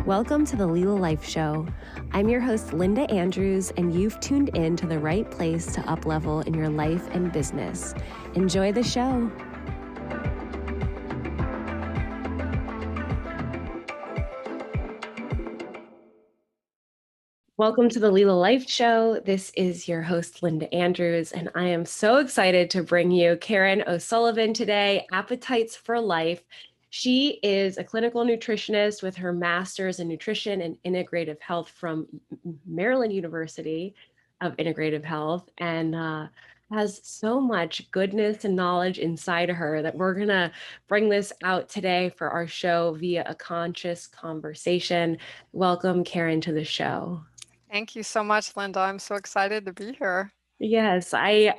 Welcome to the Leela Life Show. I'm your host, Linda Andrews, and you've tuned in to the right place to up-level in your life and business. Enjoy the show. Welcome to the Leela Life Show. This is your host, Linda Andrews, and I am so excited to bring you Karen O'Sullivan today, Appetites for Life. She is a clinical nutritionist with her master's in nutrition and integrative health from Maryland University of Integrative Health, and has so much goodness and knowledge inside of her that we're going to bring this out today for our show via a conscious conversation. Welcome, Karen, to the show. Thank you so much, Linda. I'm so excited to be here. Yes, I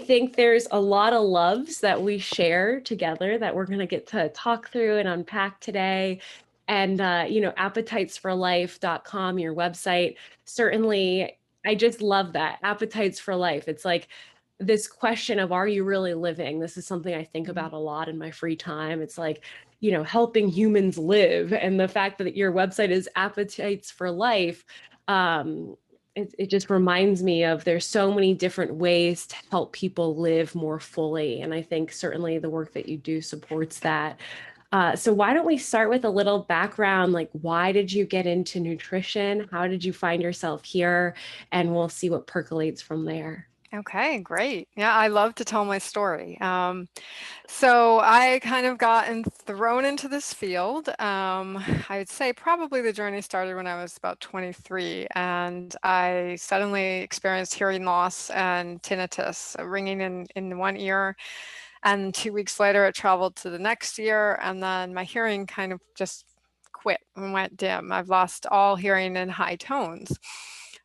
think there's a lot of loves that we share together that we're going to get to talk through and unpack today. And appetitesforlife.com, your website, certainly I just love that. Appetites for life. It's like this question of, are you really living? This is something I think about a lot in my free time. It's like, helping humans live, and the fact that your website is Appetites for Life. It just reminds me of there's so many different ways to help people live more fully. And I think certainly the work that you do supports that. So why don't we start with a little background, like why did you get into nutrition? How did you find yourself here? And we'll see what percolates from there. Okay, great. Yeah, I love to tell my story. So I kind of gotten thrown into this field. I would say probably the journey started when I was about 23, and I suddenly experienced hearing loss and tinnitus, ringing in one ear. And 2 weeks later, it traveled to the next ear, and then my hearing kind of just quit and went dim. I've lost all hearing in high tones.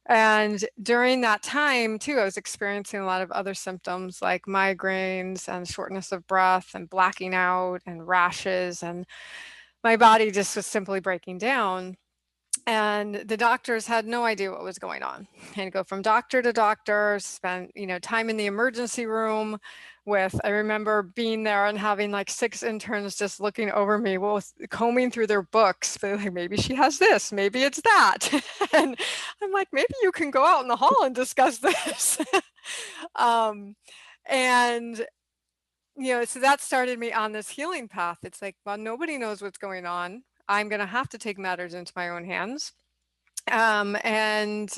And during that time, too, I was experiencing a lot of other symptoms like migraines and shortness of breath and blacking out and rashes. And my body just was simply breaking down. And the doctors had no idea what was going on. And go from doctor to doctor, spent time in the emergency room with, I remember being there and having like 6 interns just looking over me, combing through their books, like, maybe she has this, maybe it's that. And I'm like, maybe you can go out in the hall and discuss this. And so that started me on this healing path. It's like, well, nobody knows what's going on. I'm going to have to take matters into my own hands. And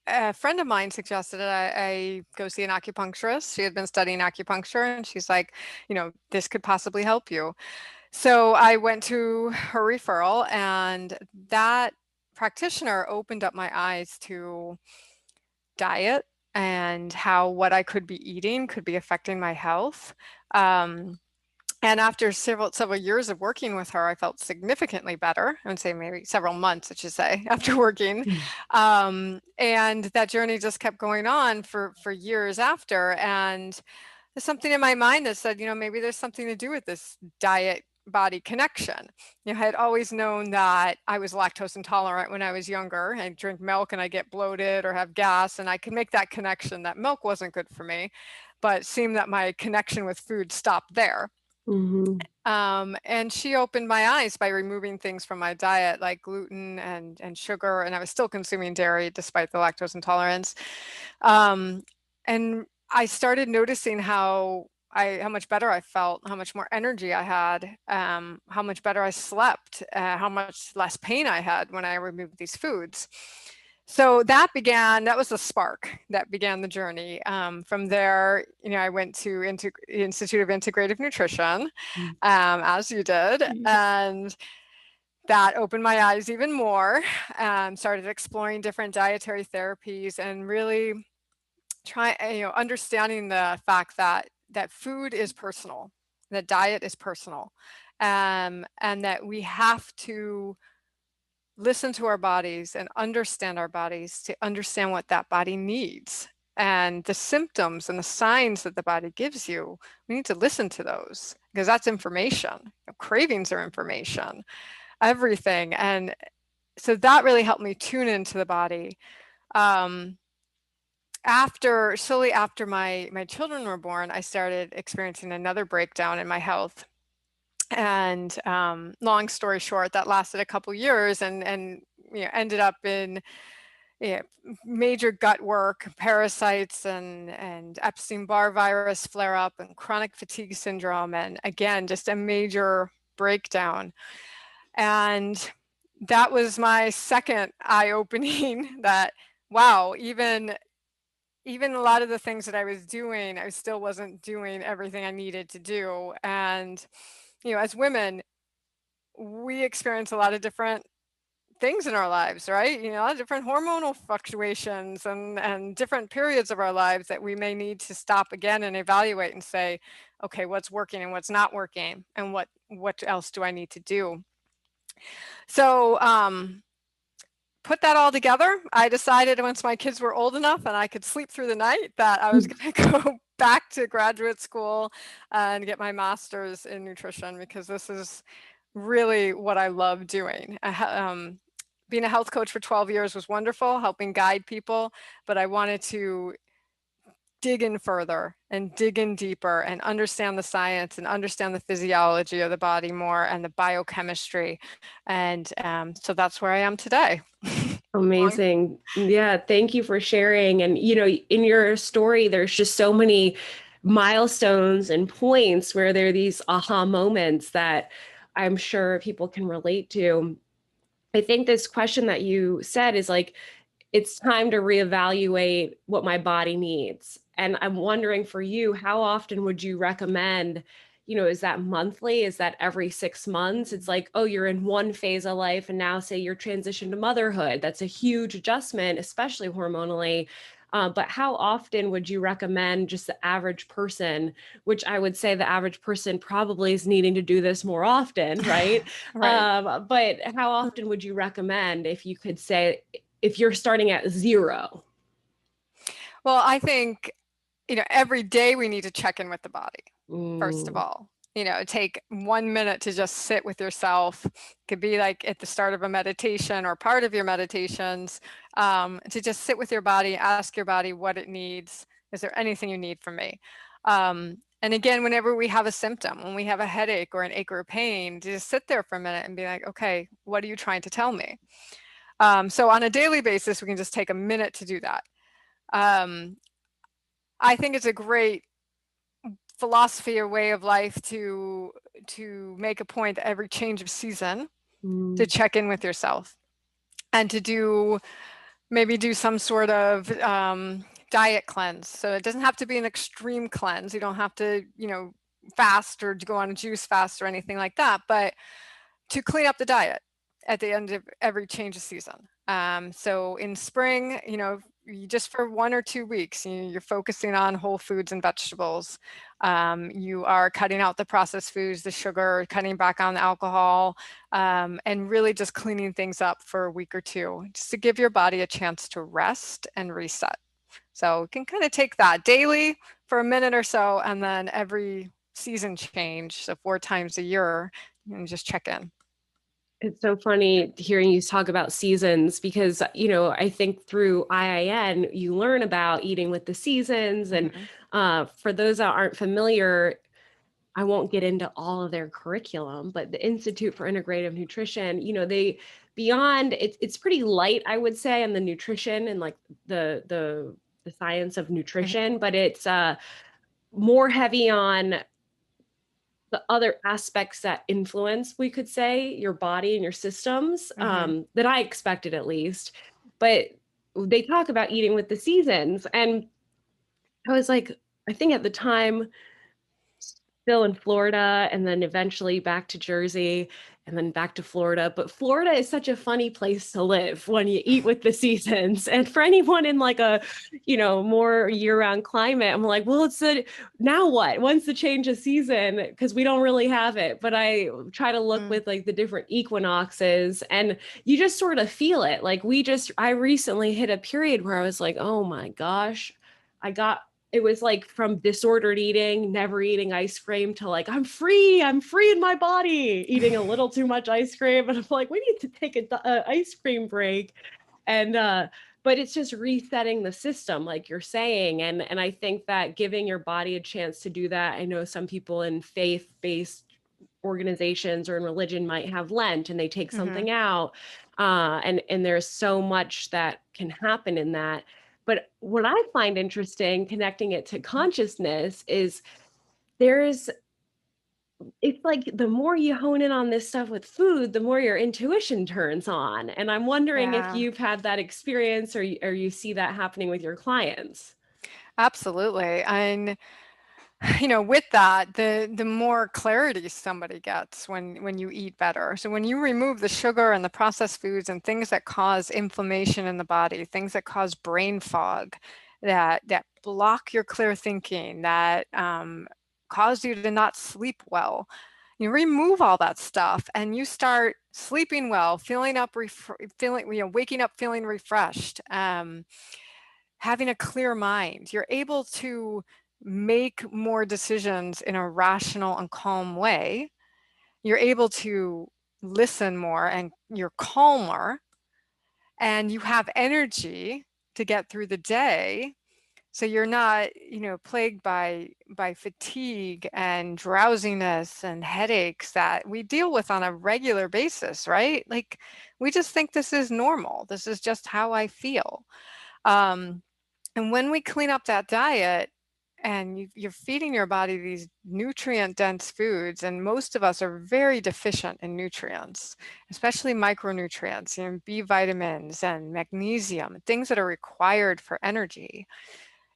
a friend of mine suggested that I go see an acupuncturist. She had been studying acupuncture, and she's like, this could possibly help you. So I went to her referral, and that practitioner opened up my eyes to diet and how what I could be eating could be affecting my health. And after several years of working with her, I felt significantly better. I would say maybe several months, I should say, after working. And that journey just kept going on for years after. And there's something in my mind that said, maybe there's something to do with this diet body connection. I had always known that I was lactose intolerant when I was younger. I drink milk and I get bloated or have gas, and I could make that connection that milk wasn't good for me, but it seemed that my connection with food stopped there. And she opened my eyes by removing things from my diet like gluten and sugar, and I was still consuming dairy despite the lactose intolerance. And I started noticing how much better I felt, how much more energy I had, how much better I slept, how much less pain I had when I removed these foods. So that was the spark that began the journey. From there, I went to Institute of Integrative Nutrition, as you did, and that opened my eyes even more. Started exploring different dietary therapies and really understanding the fact that food is personal, that diet is personal, and that we have to listen to our bodies and understand our bodies to understand what that body needs. And the symptoms and the signs that the body gives you, we need to listen to those because that's information. Cravings are information, everything. And so that really helped me tune into the body. Shortly after my children were born, I started experiencing another breakdown in my health. And long story short, that lasted a couple years, and ended up in, yeah, major gut work, parasites, and Epstein-Barr virus flare up, and chronic fatigue syndrome, and again, just a major breakdown. And that was my second eye-opening that, wow, even a lot of the things that I was doing, I still wasn't doing everything I needed to do. And, as women, we experience a lot of different things in our lives, right? A lot of different hormonal fluctuations, and different periods of our lives that we may need to stop again and evaluate and say, okay, what's working and what's not working, and what else do I need to do? So, put that all together, I decided once my kids were old enough and I could sleep through the night that I was going to go back to graduate school and get my master's in nutrition, because this is really what I love doing. Being a health coach for 12 years was wonderful, helping guide people, but I wanted to dig in further and dig in deeper and understand the science and understand the physiology of the body more, and the biochemistry. And so that's where I am today. Long- Amazing. Yeah, thank you for sharing. And, in your story, there's just so many milestones and points where there are these aha moments that I'm sure people can relate to. I think this question that you said is like, it's time to reevaluate what my body needs. And I'm wondering for you, how often would you recommend, is that monthly? Is that every 6 months? It's like, oh, you're in one phase of life and now say you're transitioned to motherhood. That's a huge adjustment, especially hormonally. But how often would you recommend just the average person, which I would say the average person probably is needing to do this more often, right? right. But how often would you recommend, if you could say, if you're starting at zero? Well, I think, every day we need to check in with the body, first of Mm, all. Take 1 minute to just sit with yourself. It could be like at the start of a meditation or part of your meditations, to just sit with your body, ask your body what it needs. Is there anything you need from me? And again, whenever we have a symptom, when we have a headache or an ache or a pain, to just sit there for a minute and be like, okay, what are you trying to tell me? So on a daily basis, we can just take a minute to do that. Um, I think it's a great philosophy or way of life to make a point that every change of season to mm, check in with yourself, and to maybe do some sort of diet cleanse. So it doesn't have to be an extreme cleanse. You don't have to, fast or to go on a juice fast or anything like that, but to clean up the diet at the end of every change of season. So in spring, just for 1 or 2 weeks, you're focusing on whole foods and vegetables. You are cutting out the processed foods, the sugar, cutting back on the alcohol, and really just cleaning things up for a week or two, just to give your body a chance to rest and reset. So you can kind of take that daily for a minute or so, and then every season change, so 4 times a year, and just check in. it's so funny hearing you talk about seasons because, I think through IIN, you learn about eating with the seasons. And Mhm. for those that aren't familiar, I won't get into all of their curriculum, but the Institute for Integrative Nutrition, beyond it's pretty light, I would say, on the nutrition and like the science of Mhm. nutrition, but it's more heavy on the other aspects that influence, we could say, your body and your systems, Mhm. that I expected at least. But they talk about eating with the seasons. And I was like, I think at the time, still in Florida and then eventually back to Jersey and then back to Florida. But Florida is such a funny place to live when you eat with the seasons. And for anyone in like a, more year-round climate, I'm like, well, now what? When's the change of season? Because we don't really have it. But I try to look Mm. with like the different equinoxes and you just sort of feel it. Like I recently hit a period where I was like, oh my gosh, I got it was like from disordered eating, never eating ice cream to like, I'm free in my body, eating a little too much ice cream. And I'm like, we need to take a ice cream break. And, but it's just resetting the system, like you're saying. And I think that giving your body a chance to do that, I know some people in faith based organizations or in religion might have Lent and they take Mhm. something out. And there's so much that can happen in that. But what I find interesting, connecting it to consciousness, is there's it's like the more you hone in on this stuff with food, the more your intuition turns on. And I'm wondering if Yeah. you've had that experience, or you see that happening with your clients. Absolutely. And with that, the more clarity somebody gets when you eat better. So when you remove the sugar and the processed foods and things that cause inflammation in the body, things that cause brain fog, that block your clear thinking, that cause you to not sleep well. You remove all that stuff and you start sleeping well, feeling, waking up feeling refreshed. Having a clear mind. You're able to make more decisions in a rational and calm way. You're able to listen more and you're calmer and you have energy to get through the day. So you're not, plagued by fatigue and drowsiness and headaches that we deal with on a regular basis, right? Like we just think this is normal. This is just how I feel. Um, and when we clean up that diet and you're feeding your body these nutrient dense foods, and most of us are very deficient in nutrients, especially micronutrients, B vitamins and magnesium, things that are required for energy.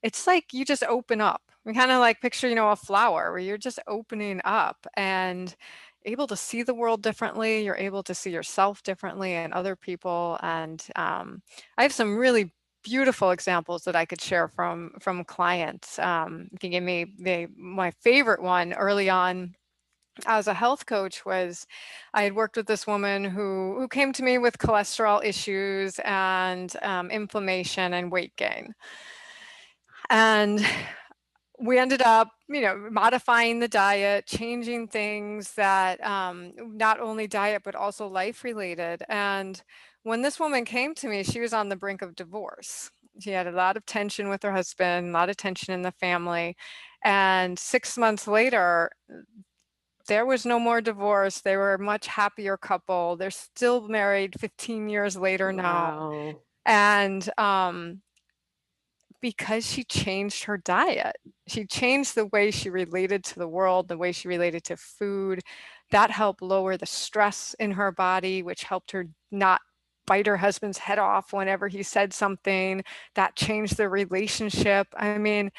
It's like you just open up. We kind of like picture, a flower where you're just opening up and able to see the world differently. You're able to see yourself differently and other people. And I have some really beautiful examples that I could share from clients. If you give me my favorite one early on as a health coach was I had worked with this woman who came to me with cholesterol issues and inflammation and weight gain. And we ended up, modifying the diet, changing things that not only diet, but also life related. And when this woman came to me, she was on the brink of divorce. She had a lot of tension with her husband, a lot of tension in the family. And 6 months later, there was no more divorce. They were a much happier couple. They're still married 15 years later now. Wow. And because she changed her diet. She changed the way she related to the world, the way she related to food. That helped lower the stress in her body, which helped her not bite her husband's head off whenever he said something. That changed the relationship. I mean,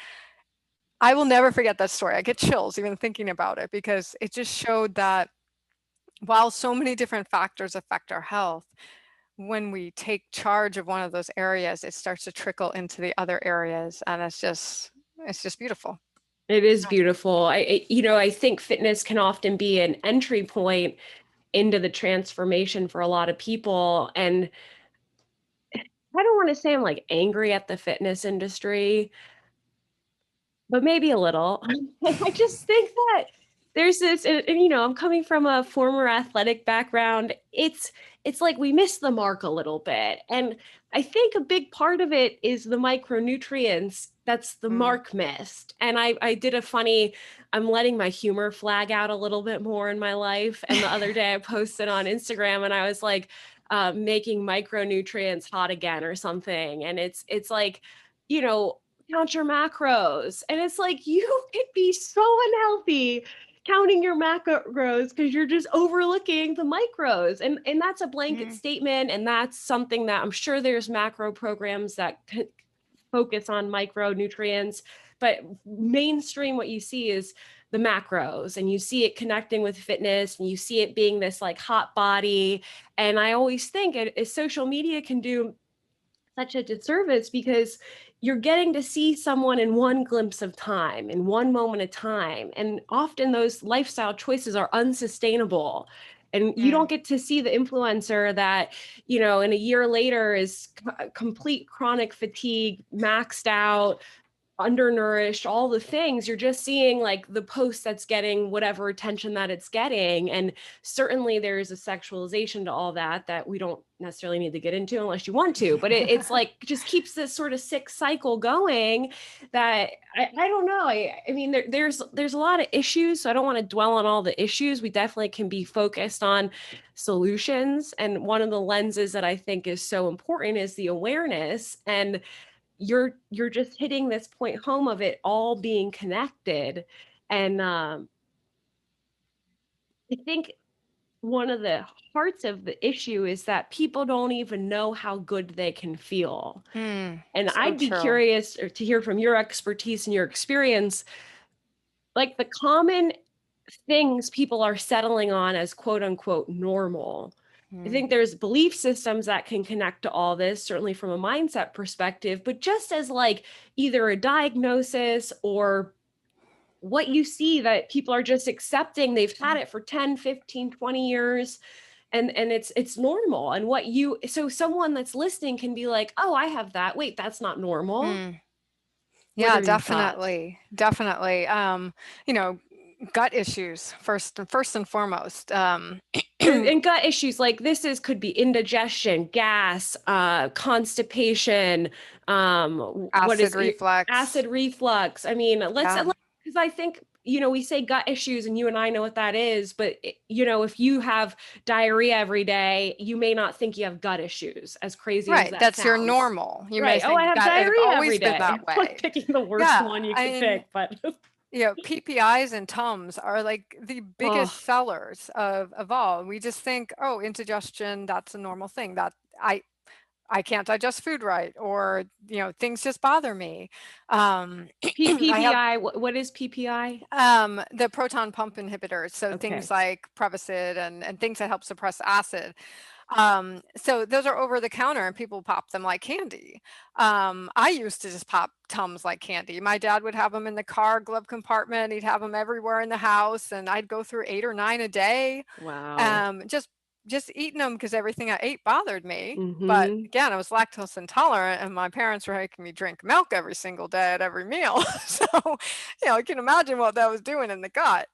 I will never forget that story. I get chills even thinking about it because it just showed that while so many different factors affect our health, when we take charge of one of those areas, it starts to trickle into the other areas, and it's just beautiful. It is beautiful. I think fitness can often be an entry point into the transformation for a lot of people. And I don't want to say I'm like angry at the fitness industry, but maybe a little. I just think that there's this, and I'm coming from a former athletic background. It's like we miss the mark a little bit. And I think a big part of it is the micronutrients. That's the Mm. mark missed. And I did a funny, I'm letting my humor flag out a little bit more in my life. And the other day I posted on Instagram and I was like, making micronutrients hot again or something. And it's like, you know, count your macros. And it's like you could be so unhealthy counting your macros because you're just overlooking the micros. And that's a blanket Mm. statement. And that's something that I'm sure there's macro programs that focus on micronutrients. But mainstream, what you see is the macros, and you see it connecting with fitness, and you see it being this like hot body. And I always think social media can do such a disservice because you're getting to see someone in one glimpse of time, in one moment of time. And often those lifestyle choices are unsustainable. And you don't Mm. get to see the influencer that, in a year later is complete chronic fatigue, maxed out, undernourished, all the things. You're just seeing like the post that's getting whatever attention that it's getting. And certainly there's a sexualization to all that that we don't necessarily need to get into unless you want to. But it's like just keeps this sort of sick cycle going that I don't know. I mean, there's a lot of issues. So I don't want to dwell on all the issues. We definitely can be focused on solutions. And one of the lenses that I think is so important is the awareness. And you're just hitting this point home of it all being connected. And I think one of the hearts of the issue is that people don't even know how good they can feel. And So I'd be true. curious to hear from your expertise and your experience, like the common things people are settling on as quote unquote normal. I Mm. think there's belief systems that can connect to all this, certainly from a mindset perspective, but just as like either a diagnosis or what you see that people are just accepting they've had it for 10, 15, 20 years, and it's normal. And what you so someone that's listening can be like, oh, I have that, wait, that's not normal. Mm. What Yeah, are your thoughts? definitely. Definitely. You know, gut issues first and foremost. And gut issues like this is could be indigestion, gas, constipation, what Acid is reflux. acid reflux. I mean, let's Yeah. because I think we say gut issues and you and I know what that is, but if you have diarrhea every day, you may not think you have gut issues, as crazy as Right. that That's your sounds. normal. You may Right. Oh, I think have that I've diarrhea every always been day. that Like way. picking the worst Yeah. one you I could mean, pick, but PPIs and Tums are like the oh, biggest sellers of all. We just think, oh, indigestion, that's a normal thing. That I can't digest food right, or things just bother me. I have PPI, what is PPI? the proton pump inhibitors, so things Okay. like Prevacid and things that help suppress acid. So those are over the counter and people pop them like candy. I used to just pop Tums like candy. My dad would have them in the car glove compartment. He'd have them everywhere in the house, and I'd go through 8 or 9 a day. Wow. Just eating them because everything I ate bothered me. But Mm-hmm. again, I was lactose intolerant, and my parents were making me drink milk every single day at every meal. So, I can imagine what that was doing in the gut.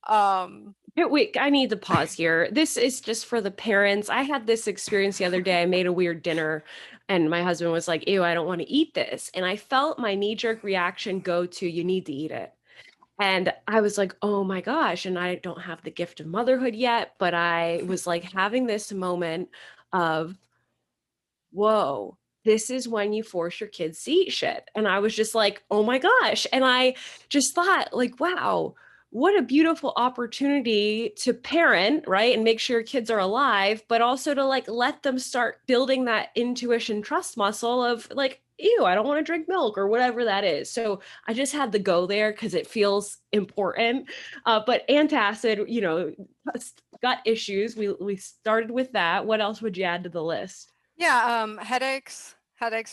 Um, Wait, I need to pause here. This is just for the parents. I had this experience the other day. I made a weird dinner and my husband was like, ew, I don't want to eat this. And I felt my knee-jerk reaction go to, you need to eat it. And I was like, oh my gosh. And I don't have the gift of motherhood yet, but I was like having this moment of, whoa, this is when you force your kids to eat shit. And I was just like, oh my gosh. And I just thought, like, wow, what a beautiful opportunity to parent, right? And make sure your kids are alive, but also to like let them start building that intuition trust muscle of like, ew, I don't want to drink milk or whatever that is. So I just had to go there because it feels important. But antacid, gut issues. We started with that. What else would you add to the list? yeah, headaches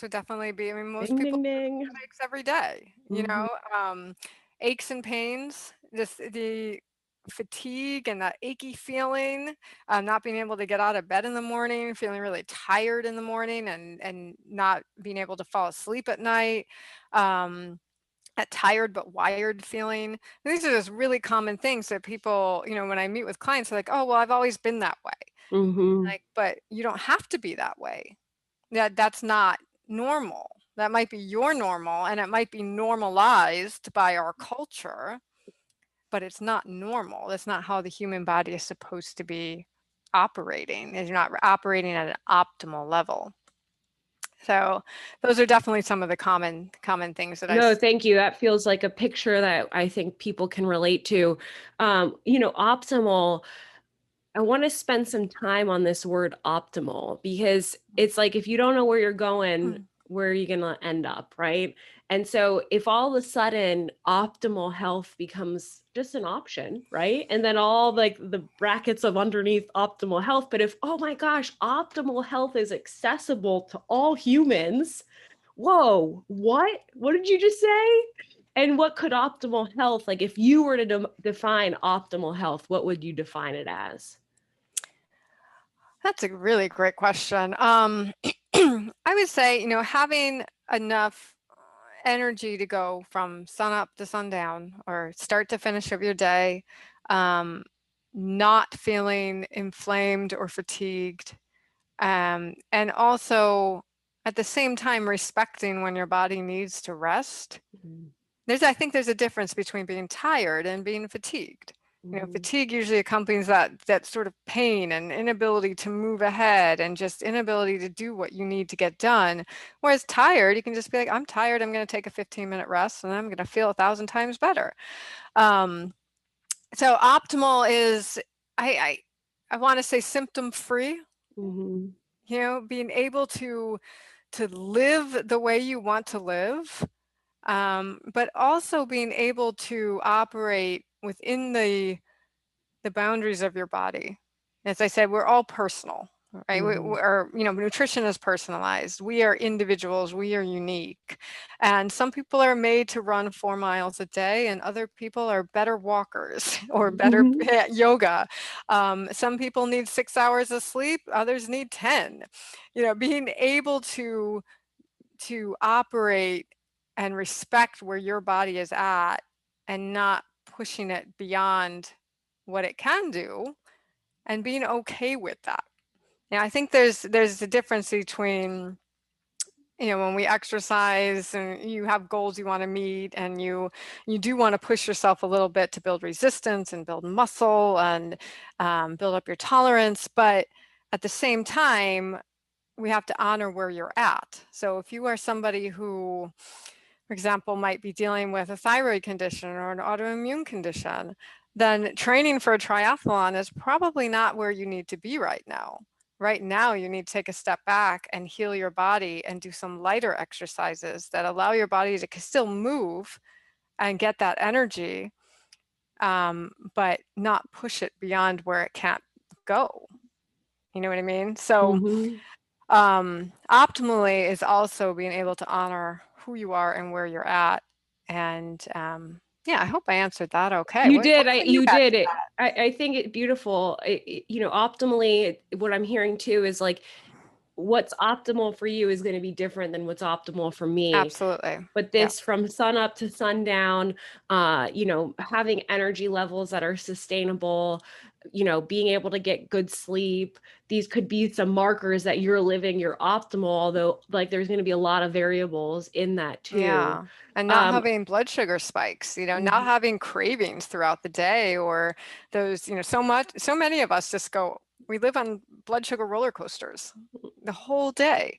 would definitely be. I mean, most Ding, people ding, live with ding. headaches every day. Mhm. Aches and pains, just the fatigue and that achy feeling, not being able to get out of bed in the morning, feeling really tired in the morning, and not being able to fall asleep at night. Um, that tired but wired feeling. These are just really common things that people, when I meet with clients, they're like, "Oh, well, I've always been that way." Mhm. Like, but you don't have to be that way. That's not normal. That might be your normal, and it might be normalized by our culture, but it's not normal. That's not how the human body is supposed to be operating. Is you're not operating at an optimal level. So those are definitely some of the common things that No, thank you. That feels like a picture that I think people can relate to. Optimal, I want to spend some time on this word optimal because it's like if you don't know where you're going, where are you going to end up, right? And so if all of a sudden optimal health becomes just an option, right? And then all like the brackets of underneath optimal health, but if, oh my gosh, optimal health is accessible to all humans, whoa, what? What did you just say? And what could optimal health, like if you were to define optimal health, what would you define it as? That's a really great question. I would say, having enough energy to go from sun up to sundown or start to finish of your day, um, not feeling inflamed or fatigued, and also at the same time respecting when your body needs to rest. I think there's a difference between being tired and being fatigued. You know, Mm-hmm. fatigue usually accompanies that sort of pain and inability to move ahead and just inability to do what you need to get done. Whereas tired, you can just be like, I'm tired, I'm going to take a 15-minute rest and I'm going to feel 1,000 times better. Um, so optimal is, I, I want to say symptom free, Mm-hmm. you know, being able to live the way you want to live, but also being able to operate within the boundaries of your body. As I said, we're all personal, right? Mm-hmm. Or, you know, nutrition is personalized. We are individuals. We are unique. And some people are made to run 4 miles a day, and other people are better walkers or better Mm-hmm. yoga. Some people need 6 hours of sleep. Others need 10. You know, being able to operate and respect where your body is at and not pushing it beyond what it can do and being okay with that. Yeah, I think there's a difference between, you know, when we exercise and you have goals you want to meet and you do want to push yourself a little bit to build resistance and build muscle and build up your tolerance, but at the same time we have to honor where you're at. So if you are somebody who, for example, might be dealing with a thyroid condition or an autoimmune condition, then training for a triathlon is probably not where you need to be right now. Right now, you need to take a step back and heal your body and do some lighter exercises that allow your body to still move and get that energy, but not push it beyond where it can't go. You know what I mean? So Mm-hmm. optimally is also being able to honor who you are and where you're at. And yeah, I hope I answered that okay. You What did. say you You got did to it. that? I think it beautiful. You know, optimally, what I'm hearing too is like what's optimal for you is going to be different than what's optimal for me. Absolutely. But Yeah. this from sun up to sundown, you know, having energy levels that are sustainable, you know, being able to get good sleep, these could be some markers that you're living your optimal, although like there's going to be a lot of variables in that too. Yeah. And not Um, having blood sugar spikes, you know, not mhm, having cravings throughout the day or those, you know, so many of us just go, we live on blood sugar roller coasters the whole day.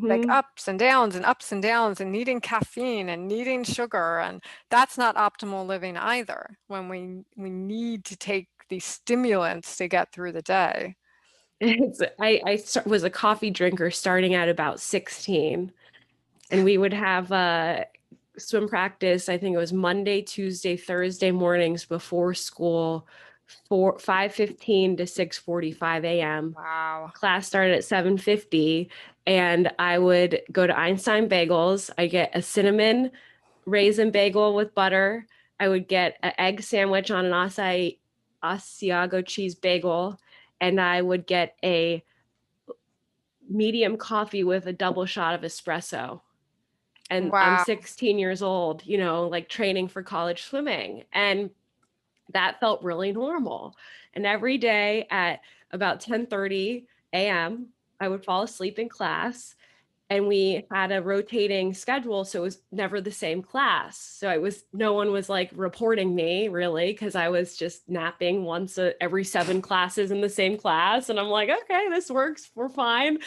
Like mhm. ups and downs and ups and downs and needing caffeine and needing sugar, and that's not optimal living either when we need to take these stimulants to get through the day. Was a coffee drinker starting at about 16, and we would have swim practice. I think it was Monday, Tuesday, Thursday mornings before school, 5:15 to 6:45 a.m. Wow. Class started at 7:50, and I would go to Einstein Bagels. I get a cinnamon raisin bagel with butter. I would get an egg sandwich on an Asiago cheese bagel, and I would get a medium coffee with a double shot of espresso. And I'm Wow. 16 years old, you know, like training for college swimming. And that felt really normal. And every day at about 10:30 a.m., I would fall asleep in class, and we had a rotating schedule, so it was never the same class. So it was no one was like reporting me really, because I was just napping every 7 classes in the same class, and I'm like, okay, this works, we're fine.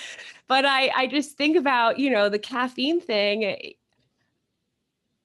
But I just think about, you know, the caffeine thing.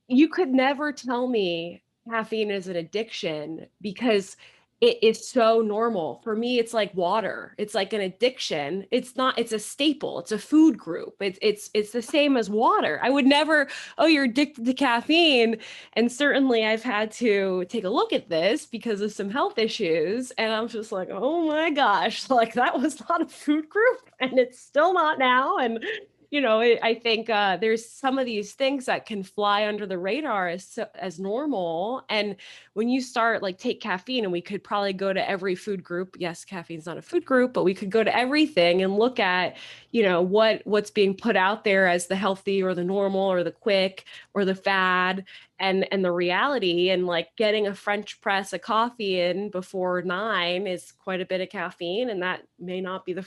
You could never tell me caffeine is an addiction because it is so normal. For me, it's like water. It's like an addiction. It's not, it's a staple. It's a food group. It's the same as water. I would never, oh, you're addicted to caffeine. And certainly I've had to take a look at this because of some health issues. And I'm just like, oh my gosh, like that was not a food group and it's still not now. And I think there's some of these things that can fly under the radar as normal. And when you start like take caffeine, and we could probably go to every food group. Yes, caffeine's not a food group, but we could go to everything and look at, what's being put out there as the healthy or the normal or the quick or the fad, and the reality. And like getting a French press of coffee in before 9 is quite a bit of caffeine, and that may not be the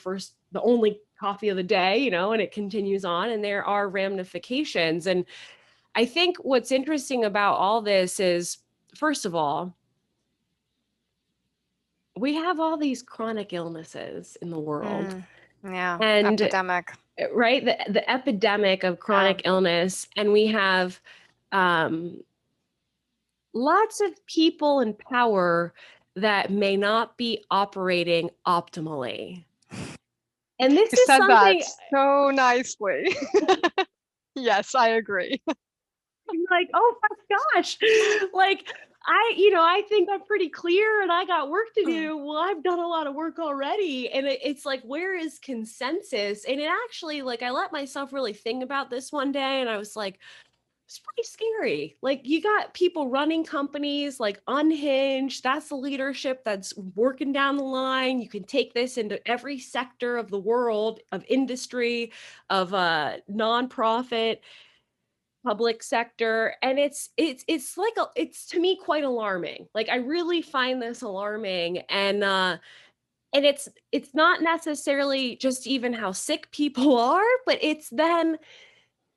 only coffee of the day, and it continues on, and there are ramifications. And I think what's interesting about all this is, first of all, we have all these chronic illnesses in the world. Mm, yeah, And epidemic. right, the epidemic of Yeah. chronic illness, and we have um, lots of people in power that may not be operating optimally. And this You is said that something so nicely. Yes, I agree. I'm like, oh my gosh, like I think I'm pretty clear and I got work to Mm, do. Well, I've done a lot of work already. And it's like, where is consensus? And it actually, like, I let myself really think about this one day, and I was like, it's pretty scary. Like, you got people running companies like unhinged. That's the leadership that's working down the line. You can take this into every sector of the world, of industry, of nonprofit, public sector. And it's like it's to me quite alarming. Like, I really find this alarming. And it's not necessarily just even how sick people are, but it's then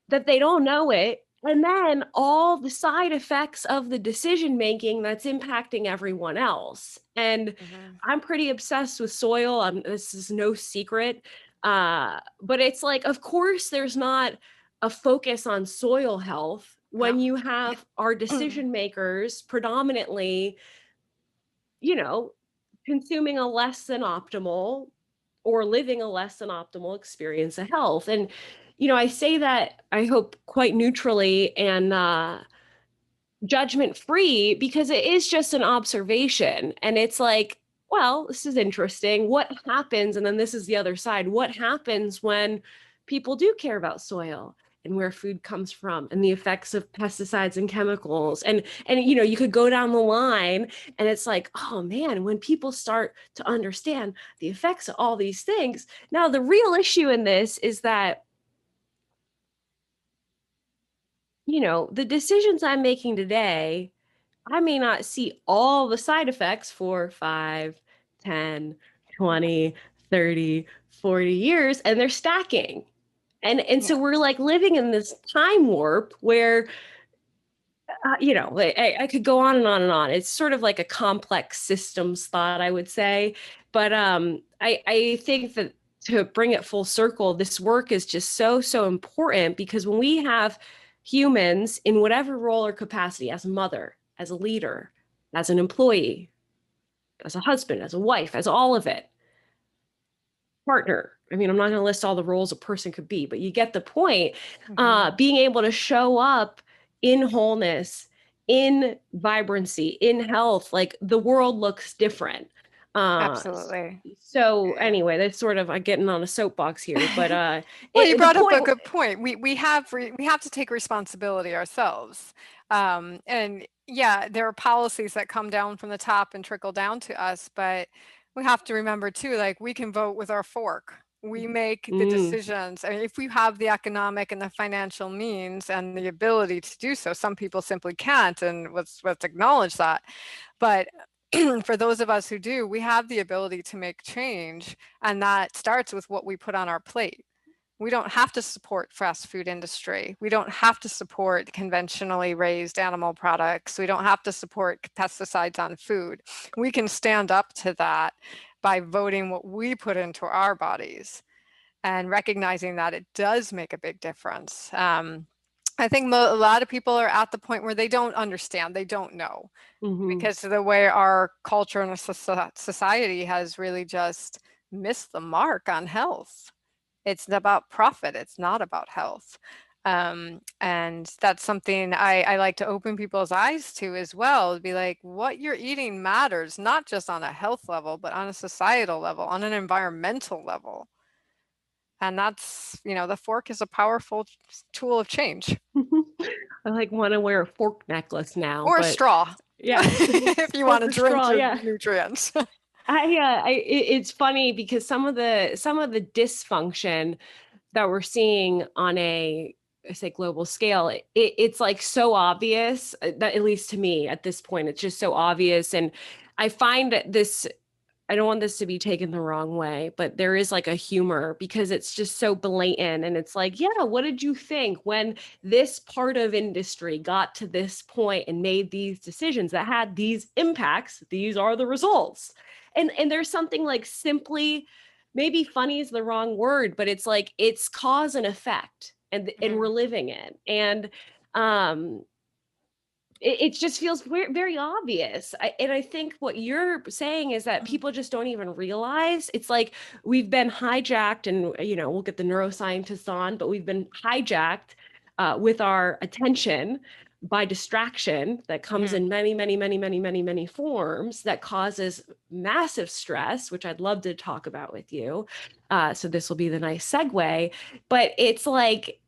that they don't know it. And then all the side effects of the decision making that's impacting everyone else. And mhm. I'm pretty obsessed with soil. This is no secret. But it's like, of course, there's not a focus on soil health when No. you have our decision makers predominantly, you know, consuming a less than optimal or living a less than optimal experience of health. And, I say that, I hope, quite neutrally and judgment free, because it is just an observation. And it's like, well, this is interesting. What happens? And then this is the other side. What happens when people do care about soil and where food comes from and the effects of pesticides and chemicals? And you could go down the line, and it's like, oh man, when people start to understand the effects of all these things. Now, the real issue in this is that, the decisions I'm making today, I may not see all the side effects for 5, 10, Yeah. 20, 30, 40 years, and they're stacking. And Yeah. so we're like living in this time warp where, I could go on and on and on. It's sort of like a complex systems thought, I would say. But I think that, to bring it full circle, this work is just so, so important, because when we have humans in whatever role or capacity, as a mother, as a leader, as an employee, as a husband, as a wife, as all of it, partner. I mean, I'm not going to list all the roles a person could be, but you get the point. Mhm. Being able to show up in wholeness, in vibrancy, in health, like, the world looks different. Uh, Absolutely. so anyway, that's sort of, I'm getting on a soapbox here, but Well, you the brought up a point. good point. We have to take responsibility ourselves. And yeah, there are policies that come down from the top and trickle down to us, but we have to remember too, like, we can vote with our fork. We make the Mm, decisions. I mean, if we have the economic and the financial means and the ability to do so, some people simply can't, and let's acknowledge that. But for those of us who do, we have the ability to make change, and that starts with what we put on our plate. We don't have to support fast food industry. We don't have to support conventionally raised animal products. We don't have to support pesticides on food. We can stand up to that by voting what we put into our bodies and recognizing that it does make a big difference. I think a lot of people are at the point where they don't understand, they don't know, mhm, because of the way our culture and society has really just missed the mark on health. It's about profit, it's not about health. And that's something I like to open people's eyes to as well. Be like, what you're eating matters, not just on a health level, but on a societal level, on an environmental level. And that's, the fork is a powerful tool of change. I like want to wear a fork necklace now, Or a but straw, yeah, if you want fork to or drink straw, your yeah. nutrients. It's funny because some of the dysfunction that we're seeing on a, I say, global scale, it's like so obvious that, at least to me at this point, it's just so obvious. And I find that this, I don't want this to be taken the wrong way, but there is like a humor because it's just so blatant. And it's like, yeah, what did you think when this part of industry got to this point and made these decisions that had these impacts? These are the results. And there's something like simply, maybe funny is the wrong word, but it's like it's cause and effect, and we're Mhm, living it. And um it just feels very, very obvious. And I think what you're saying is that mhm, people just don't even realize. It's like we've been hijacked, and we'll get the neuroscientists on, but we've been hijacked with our attention by distraction that comes mhm. in many, many, many, many, many, many forms that causes massive stress, which I'd love to talk about with you. So this will be the nice segue. But it's like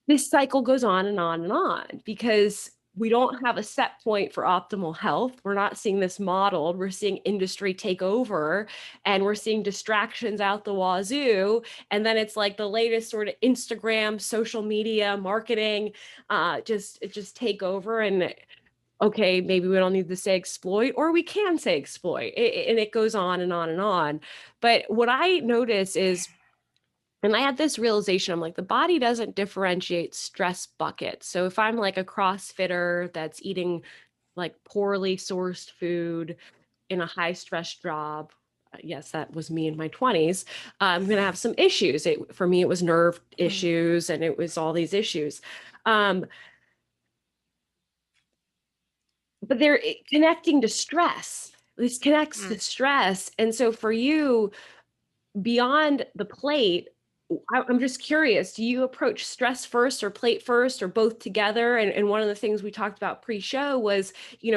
this cycle goes on and on and on because we don't have a set point for optimal health. We're not seeing this modeled. We're seeing industry take over, and we're seeing distractions out the wazoo. And then it's like the latest sort of Instagram, social media, marketing, just take over. And okay, maybe we don't need to say exploit, or we can say exploit. And it goes on and on and on. But what I notice is, and I had this realization, I'm like, the body doesn't differentiate stress buckets. So if I'm like a CrossFitter that's eating like poorly sourced food in a high stress job, yes, that was me in my 20s, I'm going to have some issues. For me, it was nerve Mm, issues and it was all these issues. Um, but they're connecting to stress. This connects mm. to stress. And so for you, beyond the plate, I'm just curious, do you approach stress first or plate first or both together? And one of the things we talked about pre-show was,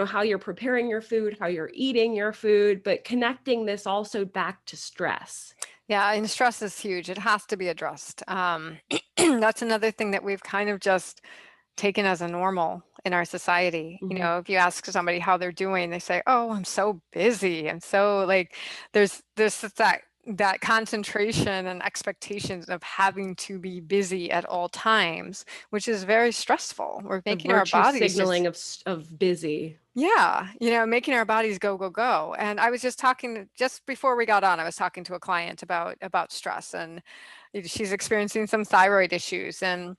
how you're preparing your food, how you're eating your food, but connecting this also back to stress. Yeah, and stress is huge. It has to be addressed. That's another thing that we've kind of just taken as a normal in our society. Hmm. If you ask somebody how they're doing, they say, "Oh, I'm so busy." And so like there's that concentration and expectations of having to be busy at all times, which is very stressful. We're The making our virtue bodies signaling just of busy. yeah, making our bodies go, go, go. And I was just talking just before we got on, I was talking to a client about stress and she's experiencing some thyroid issues. And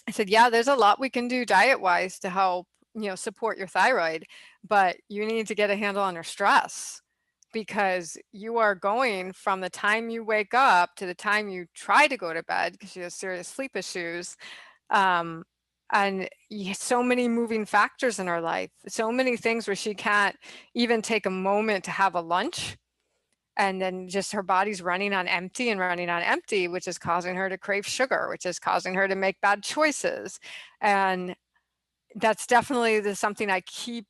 I said, yeah, there's a lot we can do diet wise to help, support your thyroid, but you need to get a handle on your stress because you are going from the time you wake up to the time you try to go to bed because you have serious sleep issues. Um, and so many moving factors in her life, so many things where she can't even take a moment to have a lunch. And then just her body's running on empty and running on empty, which is causing her to crave sugar, which is causing her to make bad choices. And that's definitely something I keep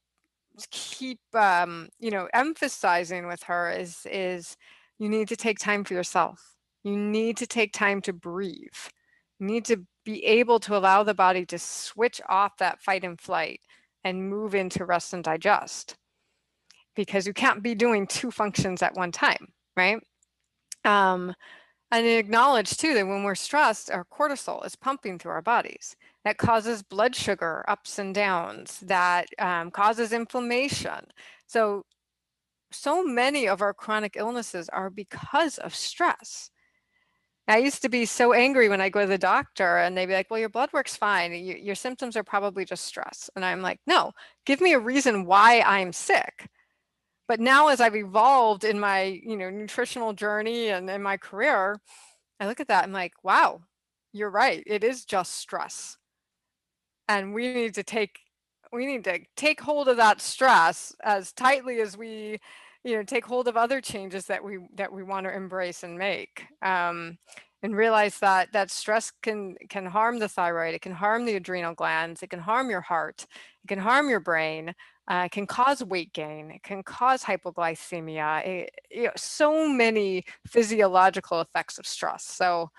emphasizing with her is you need to take time for yourself. You need to take time to breathe. You need to be able to allow the body to switch off that fight and flight and move into rest and digest because you can't be doing two functions at one time, right? um, and acknowledge too that when we're stressed, our cortisol is pumping through our bodies. That causes blood sugar ups and downs, that causes inflammation. So many of our chronic illnesses are because of stress. I used to be so angry when I go to the doctor and they'd be like, well, your blood work's fine. Your symptoms are probably just stress. And I'm like, no, give me a reason why I'm sick. But now as I've evolved in my, nutritional journey and in my career, I look at that, I'm like, wow, you're right. It is just stress. And we need to take hold of that stress as tightly as we, take hold of other changes that we want to embrace and make. And realize that stress can harm the thyroid, it can harm the adrenal glands, it can harm your heart, it can harm your brain. It can cause weight gain. It can cause hypoglycemia. So many physiological effects of stress. So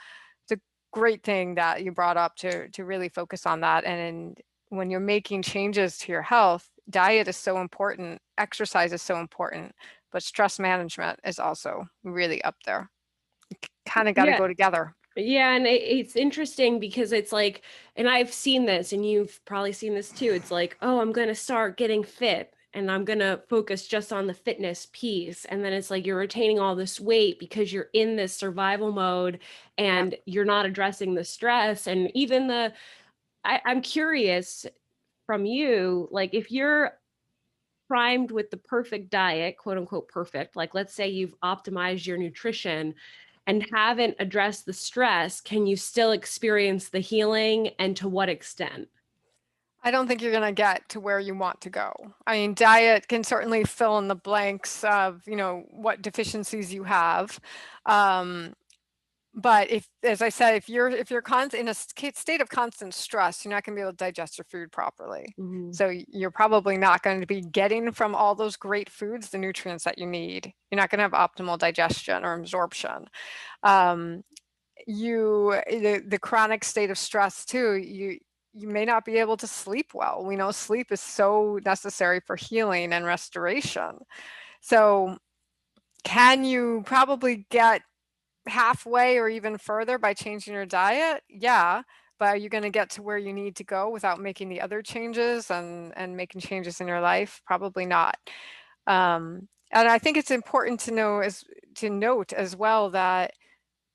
it's a great thing that you brought up to really focus on that. And when you're making changes to your health, diet is so important, exercise is so important, but stress management is also really up there. Kind of got to Yeah. go together. Yeah, and it's interesting because it's like, and I've seen this, and you've probably seen this too. It's like, oh, I'm going to start getting fit and I'm going to focus just on the fitness piece. And then it's like you're retaining all this weight because you're in this survival mode Yeah. and you're not addressing the stress. And even I'm curious from you, like if you're primed with the perfect diet, quote unquote perfect, like let's say you've optimized your nutrition and haven't addressed the stress, can you still experience the healing and to what extent? I don't think you're going to get to where you want to go. I mean, diet can certainly fill in the blanks of, what deficiencies you have. Um, but if, as I said, if you're in a state of constant stress, you're not going to be able to digest your food properly. Mhm. So you're probably not going to be getting from all those great foods the nutrients that you need. You're not going to have optimal digestion or absorption. Um, the chronic state of stress too, you may not be able to sleep well. We know sleep is so necessary for healing and restoration. So can you probably get halfway or even further by changing your diet? Yeah. But are you going to get to where you need to go without making the other changes and making changes in your life? Probably not. And I think it's important to note as well that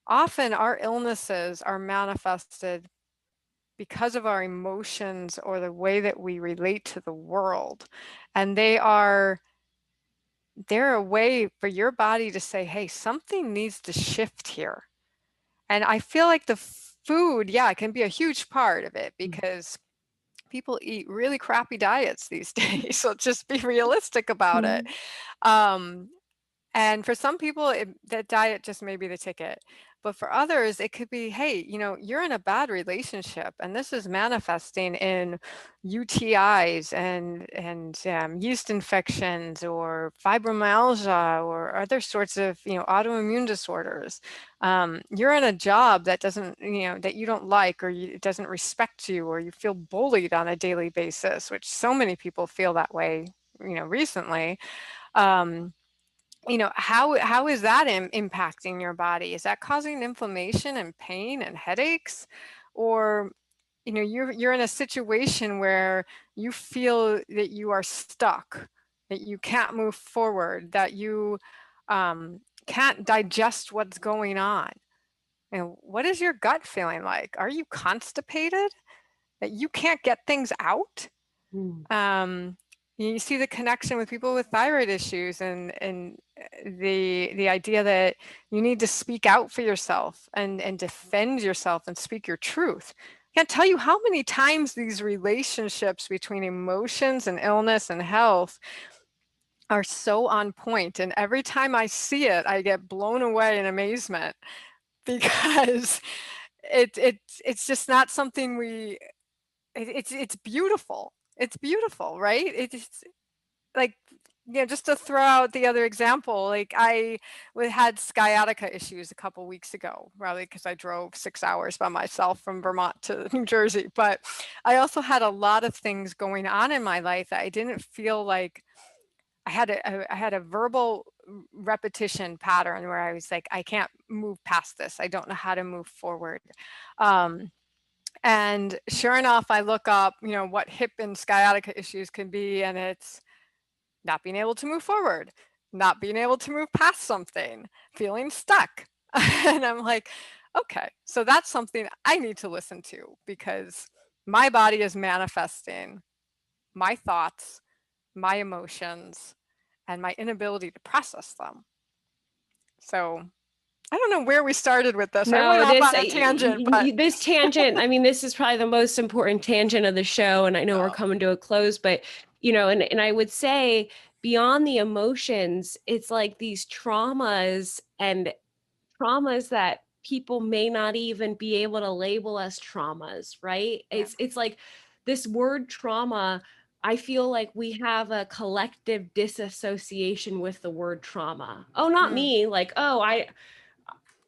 often our illnesses are manifested because of our emotions or the way that we relate to the world. And they're a way for your body to say, hey, something needs to shift here. And I feel like the food, yeah, it can be a huge part of it because people eat really crappy diets these days. So just be realistic about it. Mhm. Um, And for some people, that diet just may be the ticket. But for others, it could be, hey, you're in a bad relationship, and this is manifesting in UTIs and yeast infections or fibromyalgia or other sorts of autoimmune disorders. You're in a job that doesn't that you don't like, or it doesn't respect you, or you feel bullied on a daily basis, which so many people feel that way, recently. Um, how is that impacting your body? Is that causing inflammation and pain and headaches? Or you're in a situation where you feel that you are stuck, that you can't move forward, that you can't digest what's going on. What is your gut feeling like? Are you constipated, that you can't get things out? Mm. um, you see the connection with people with thyroid issues, and the idea that you need to speak out for yourself and defend yourself and speak your truth. I can't tell you how many times these relationships between emotions and illness and health are so on point, and every time I see it, I get blown away in amazement because it's just not something it's beautiful. It's beautiful, right? It's like, just to throw out the other example, like had sciatica issues a couple weeks ago, probably because I drove 6 hours by myself from Vermont to New Jersey. But I also had a lot of things going on in my life that I didn't feel like I had a verbal repetition pattern where I was like, I can't move past this. I don't know how to move forward. Um, and sure enough, I look up, what hip and sciatica issues can be, and it's not being able to move forward, not being able to move past something, feeling stuck. And I'm like, okay, so that's something I need to listen to because my body is manifesting my thoughts, my emotions, and my inability to process them. So I don't know where we started with this. I went No, off on a tangent, but this tangent, I mean, this is probably the most important tangent of the show, and I know we're oh, coming to a close, but and I would say beyond the emotions, it's like these traumas that people may not even be able to label as traumas, right? yeah, It's like this word trauma. I feel like we have a collective disassociation with the word trauma. Oh, not Mm, me. Like, oh,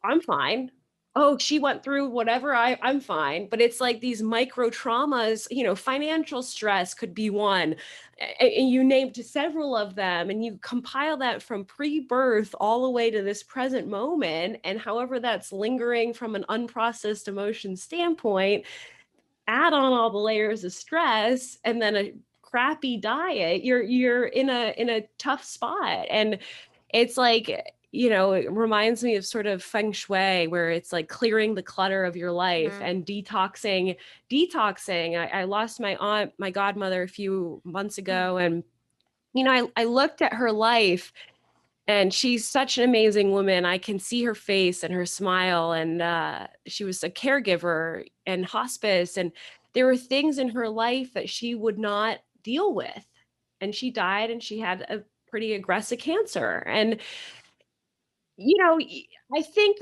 I'm fine. Oh, she went through whatever. I'm fine. But it's like these micro traumas, financial stress could be one. And you named several of them, and you compile that from pre-birth all the way to this present moment. And however that's lingering from an unprocessed emotion standpoint, add on all the layers of stress and then a crappy diet, you're in a tough spot. And it's like, it reminds me of sort of feng shui, where it's like clearing the clutter of your life mm, and detoxing. I lost my aunt, my godmother, a few months mm, ago, and I looked at her life, and she's such an amazing woman. I can see her face and her smile. And she was a caregiver and hospice. And there were things in her life that she would not deal with. And she died, and she had a pretty aggressive cancer. And, you know, I think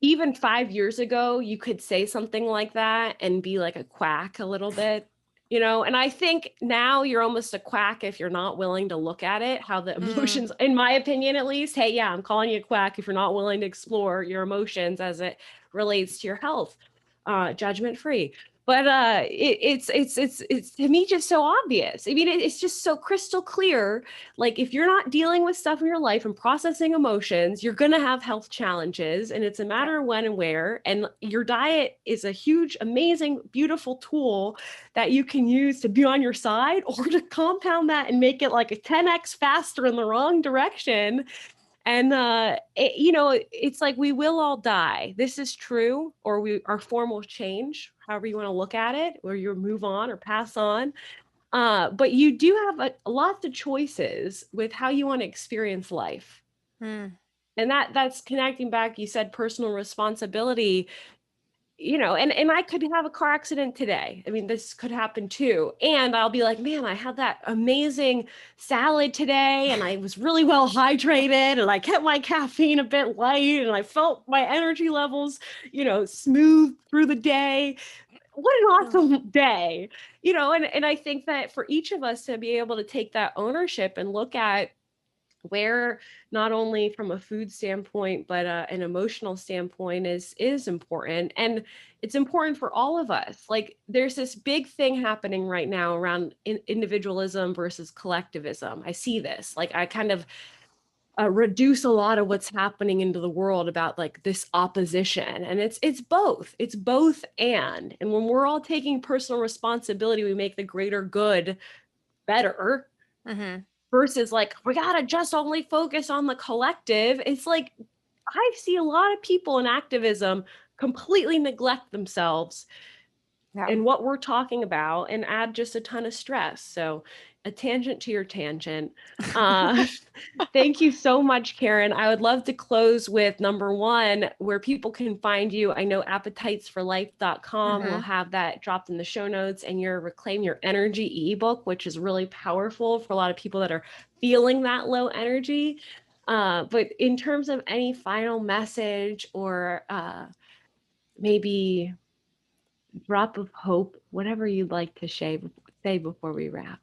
even 5 years ago, you could say something like that and be like a quack a little bit, and I think now you're almost a quack if you're not willing to look at it, how the mm, emotions, in my opinion, at least. Hey, yeah, I'm calling you a quack if you're not willing to explore your emotions as it relates to your health, judgment free. But it's to me just so obvious. I mean, it's just so crystal clear. Like, if you're not dealing with stuff in your life and processing emotions, you're going to have health challenges, and it's a yeah. matter of when and where. And your diet is a huge, amazing, beautiful tool that you can use to be on your side, or to compound that and make it like a 10x faster in the wrong direction. And it's like we will all die. This is true, or our form will change, however you want to look at it, or you move on or pass on. But you do have lots of choices with how you want to experience life. Mm, And that's connecting back. You said personal responsibility, and I could have a car accident today. I mean, this could happen too. And I'll be like, man, I had that amazing salad today, and I was really well hydrated, and I kept my caffeine a bit light, and I felt my energy levels, smooth through the day. What an mm, awesome day. And I think that for each of us to be able to take that ownership and look at where, not only from a food standpoint but an emotional standpoint, is important. And it's important for all of us. Like, there's this big thing happening right now around individualism versus collectivism. I see this, like, I kind of reduce a lot of what's happening into the world about like this opposition. And it's both. And when we're all taking personal responsibility, we make the greater good better, mhm. versus like, we gotta just only focus on the collective. It's like, I see a lot of people in activism completely neglect themselves Yeah. and what we're talking about, and add just a ton of stress. So, a tangent to your tangent. Uh, thank you so much, Karen. I would love to close with number one, where people can find you. I know appetitesforlife.com will Mhm. have that dropped in the show notes, and your Reclaim Your Energy ebook, which is really powerful for a lot of people that are feeling that low energy. But in terms of any final message, or maybe drop of hope, whatever you'd like to say before we wrap.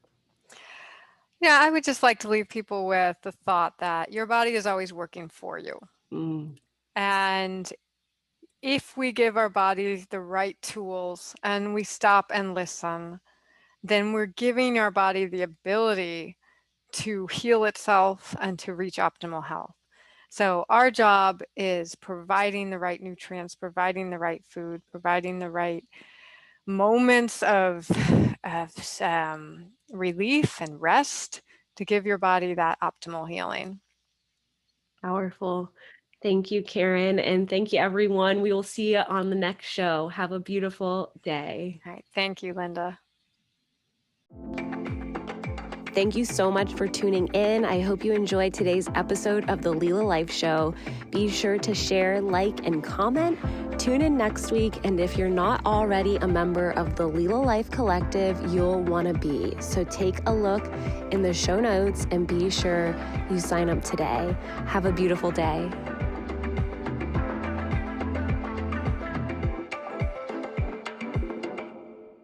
Yeah, I would just like to leave people with the thought that your body is always working for you. Mm, And if we give our bodies the right tools and we stop and listen, then we're giving our body the ability to heal itself and to reach optimal health. So, our job is providing the right nutrients, providing the right food, providing the right moments of relief and rest to give your body that optimal healing. powerful. Thank you, Karen. And thank you, everyone. We will see you on the next show. Have a beautiful day. All right. Thank you, Linda. Thank you so much for tuning in. I hope you enjoyed today's episode of the Leela Life Show. Be sure to share, like, and comment. Tune in next week. And if you're not already a member of the Leela Life Collective, you'll want to be. So take a look in the show notes and be sure you sign up today. Have a beautiful day.